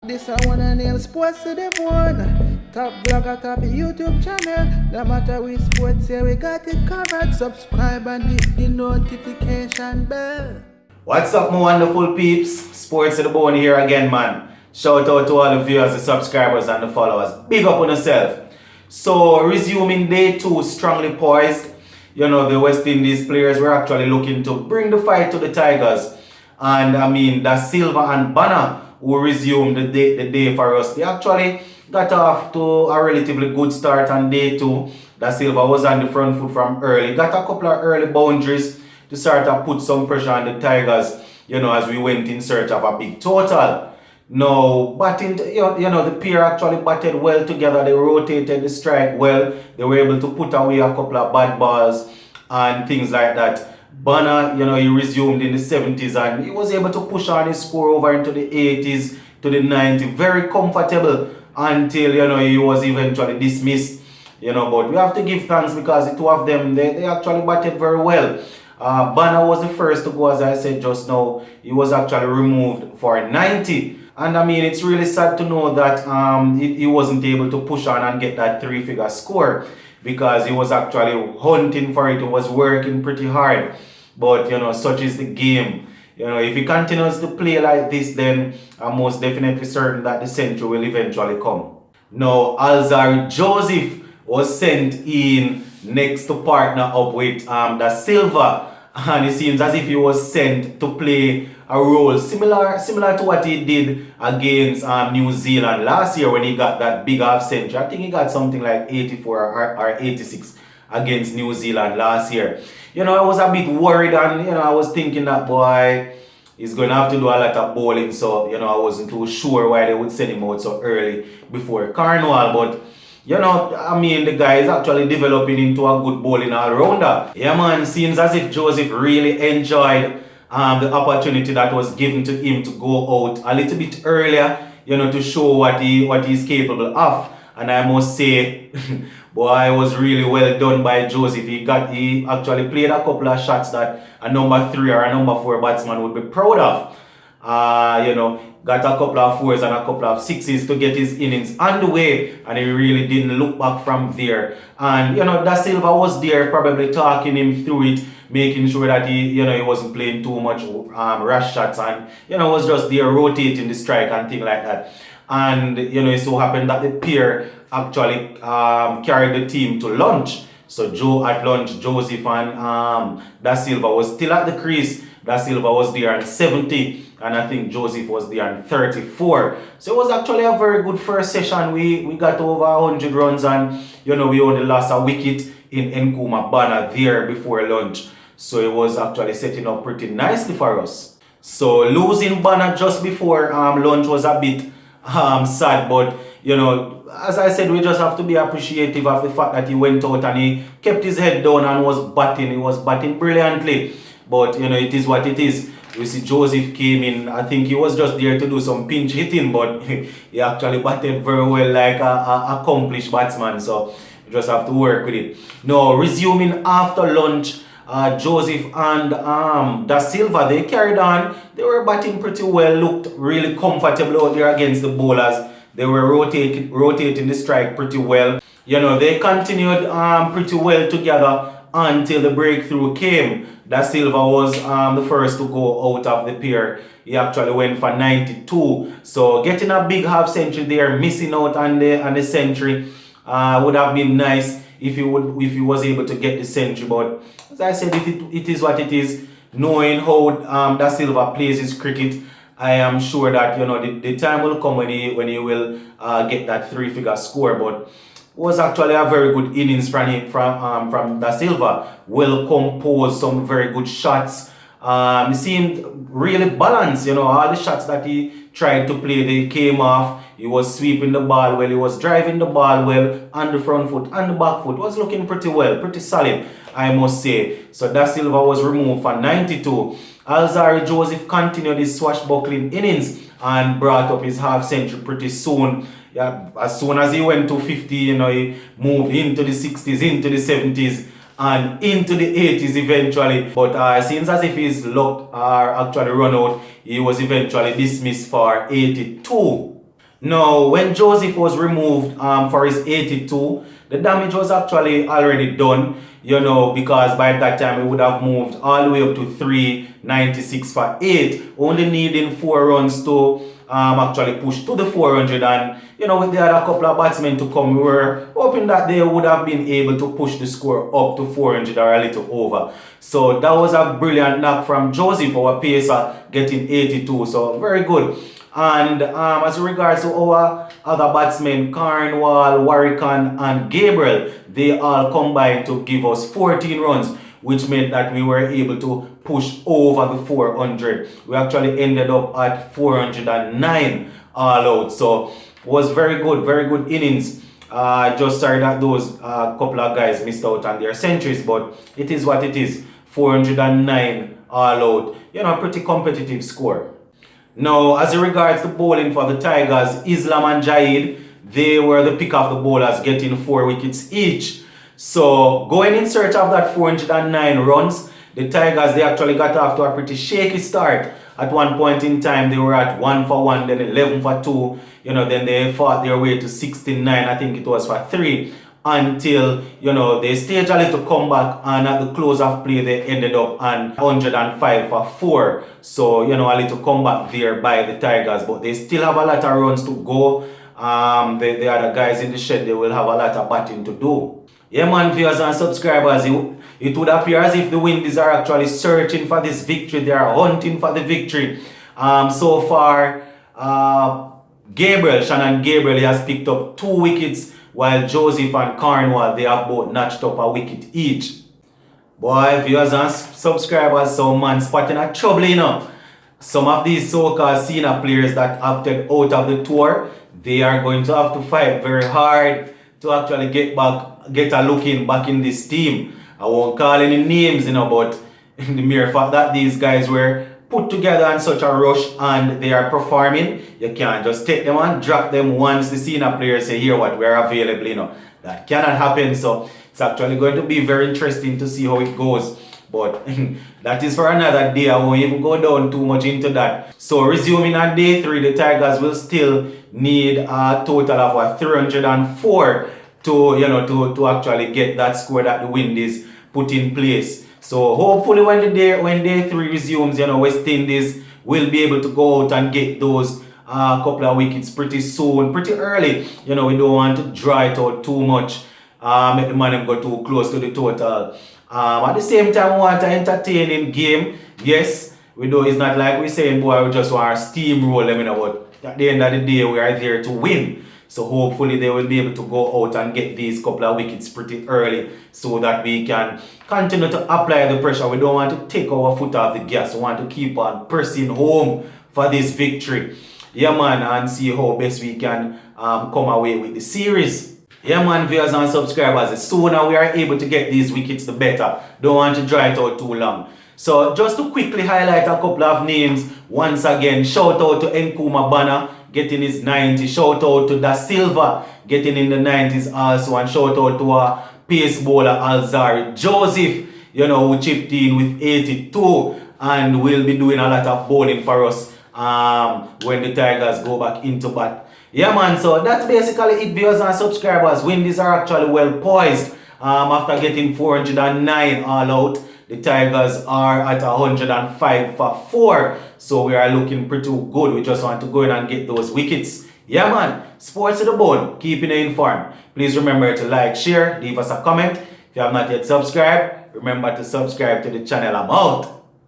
This I wanna nail sports to the bone. Top blogger, top YouTube channel. No matter which sports, here we got it covered. Subscribe and hit the notification bell. What's up, my wonderful peeps? Sports to the bone here again, man. Shout out to all the viewers, the subscribers, and the followers. Big up on yourself. So, resuming day 2, strongly poised. You know, the West Indies players were actually looking to bring the fight to the Tigers. And I mean, that Silva and Banner who resumed the day for us. They actually got off to a relatively good start on day 2. Da Silva was on the front foot from early. Got a couple of early boundaries to sort of put some pressure on the Tigers, you know, as we went in search of a big total. Now, batting, you know, the pair actually batted well together. They rotated the strike well. They were able to put away a couple of bad balls and things like that. Banner, you know, he resumed in the 70s and he was able to push on his score over into the 80s to the 90s. Very comfortable until, you know, he was eventually dismissed. You know, but we have to give thanks because the two of them, they actually batted very well. Banner was the first to go, as I said just now. He was actually removed for 90. And I mean, it's really sad to know that he wasn't able to push on and get that 3-figure score because he was actually hunting for it. He was working pretty hard. But, you know, such is the game. You know, if he continues to play like this, then I'm most definitely certain that the century will eventually come. Now, Alzarri Joseph was sent in next to partner up with Da Silva, and it seems as if he was sent to play a role similar to what he did against New Zealand last year when he got that big half century. I think he got something like 84 or 86 against New Zealand last year. You know, I was a bit worried and, you know, I was thinking that boy is going to have to do a lot of bowling, so, you know, I wasn't too sure why they would send him out so early before Carnival, but you know, I mean, the guy is actually developing into a good bowling all-rounder. Yeah, man, seems as if Joseph really enjoyed the opportunity that was given to him to go out a little bit earlier, you know, to show what he's capable of. And I must say, boy, it was really well done by Joseph. He actually played a couple of shots that a number 3 or a number 4 batsman would be proud of. You know, got a couple of 4s and a couple of 6s to get his innings underway, and he really didn't look back from there. And you know, Da Silva was there probably talking him through it, making sure that he wasn't playing too much rash shots, and you know, was just there rotating the strike and thing like that. And you know, it so happened that the pair actually carried the team to lunch. So at lunch, Joseph and Da Silva was still at the crease. Da Silva was there on 70, and I think Joseph was there on 34. So it was actually a very good first session. We got over 100 runs, and you know, we only lost a wicket in Nkrumah Banner there before lunch. So it was actually setting up pretty nicely for us. So losing Banner just before lunch was a bit sad, but you know, as I said, we just have to be appreciative of the fact that he went out and he kept his head down and was batting. He was batting brilliantly. But, you know, it is what it is. You see, Joseph came in. I think he was just there to do some pinch hitting, but he actually batted very well like a accomplished batsman. So, you just have to work with it. Now, resuming after lunch, Joseph and Da Silva, they carried on. They were batting pretty well, looked really comfortable out there against the bowlers. They were rotating the strike pretty well. You know, they continued pretty well together until the breakthrough came. Da Silva was the first to go out of the pair. He actually went for 92. So getting a big half century there, missing out on the century would have been nice if he was able to get the century. But as I said, it is what it is. Knowing how Da Silva plays his cricket, I am sure that, you know, the time will come when he will get that 3-figure score. But was actually a very good innings from Da Silva. Well composed, some very good shots. He seemed really balanced, you know, all the shots that he tried to play, they came off. He was sweeping the ball well, he was driving the ball well, on the front foot, and the back foot. Was looking pretty well, pretty solid, I must say. So Da Silva was removed for 92. Alzarri Joseph continued his swashbuckling innings and brought up his half century pretty soon. Yeah, as soon as he went to 50, you know, he moved into the 60s, into the 70s, and into the 80s eventually. But it seems as if his luck actually run out. He was eventually dismissed for 82. Now, when Joseph was removed for his 82, the damage was actually already done, because by that time we would have moved all the way up to 396 for 8, only needing 4 runs to actually push to the 400. And, with the other couple of batsmen to come, we were hoping that they would have been able to push the score up to 400 or a little over. So that was a brilliant knock from Joseph, our pacer, getting 82. So very good. And as regards to our other batsmen, Cornwall, Warrican, and Gabriel, they all combined to give us 14 runs, which meant that we were able to push over the 400. We actually ended up at 409 all out. So it was very good innings. Just sorry that those couple of guys missed out on their centuries, but it is what it is. 409 all out. Pretty competitive score. Now, as regards to bowling for the Tigers, Islam and Jaid, they were the pick of the bowlers, getting 4 wickets each. So, going in search of that 409 runs, the Tigers, they actually got off to a pretty shaky start. At one point in time, they were at 1 for 1, then 11 for 2. Then they fought their way to 69, I think it was for 3. Until, they staged a little comeback, and at the close of play, they ended up on 105 for 4. So, a little comeback there by the Tigers, but they still have a lot of runs to go. The other guys in the shed, they will have a lot of batting to do. Yeah, man, viewers and subscribers, it would appear as if the Windies are actually searching for this victory. They are hunting for the victory. So far, Shannon Gabriel, he has picked up 2 wickets, while Joseph and Cornwall, they have both notched up a wicket each. Boy, viewers and subscribers, some man spotting a trouble, Some of these so-called senior players that opted out of the tour, they are going to have to fight very hard to actually get a look in back in this team. I won't call any names, but the mere fact that these guys were put together in such a rush and they are performing, you can't just take them and drop them once the senior players say, here what, we're available, That cannot happen. So it's actually going to be very interesting to see how it goes. But that is for another day. I won't even go down too much into that. So resuming on day 3, the Tigers will still need a total of 304 to actually get that score that the Windies put in place. So hopefully when day 3 resumes, West Indies will be able to go out and get those couple of wickets pretty soon, pretty early. We don't want to draw it out too much, make the man go too close to the total. At the same time, we want an entertaining game. Yes, we know it's not like we're saying, boy, we just want to steamroll them, but at the end of the day, we are there to win. So hopefully they will be able to go out and get these couple of wickets pretty early so that we can continue to apply the pressure. We don't want to take our foot off the gas. We want to keep on pressing home for this victory. Yeah, man, and see how best we can come away with the series. Yeah, man, viewers and subscribers, the sooner we are able to get these wickets, the better. Don't want to dry it out too long. So just to quickly highlight a couple of names, once again, shout out to Nkuma Bana, getting his 90. Shout out to Da Silva, getting in the 90s also. And shout out to our pace bowler Alzari Joseph, who chipped in with 82 and will be doing a lot of bowling for us when the Tigers go back into bat. Yeah, man, so that's basically it, viewers and subscribers. Windies are actually well poised after getting 409 all out. The Tigers are at 105 for 4. So we are looking pretty good. We just want to go in and get those wickets. Yeah, man. Sports to the bone. Keeping you informed. Please remember to like, share, leave us a comment. If you have not yet subscribed, remember to subscribe to the channel. I'm out.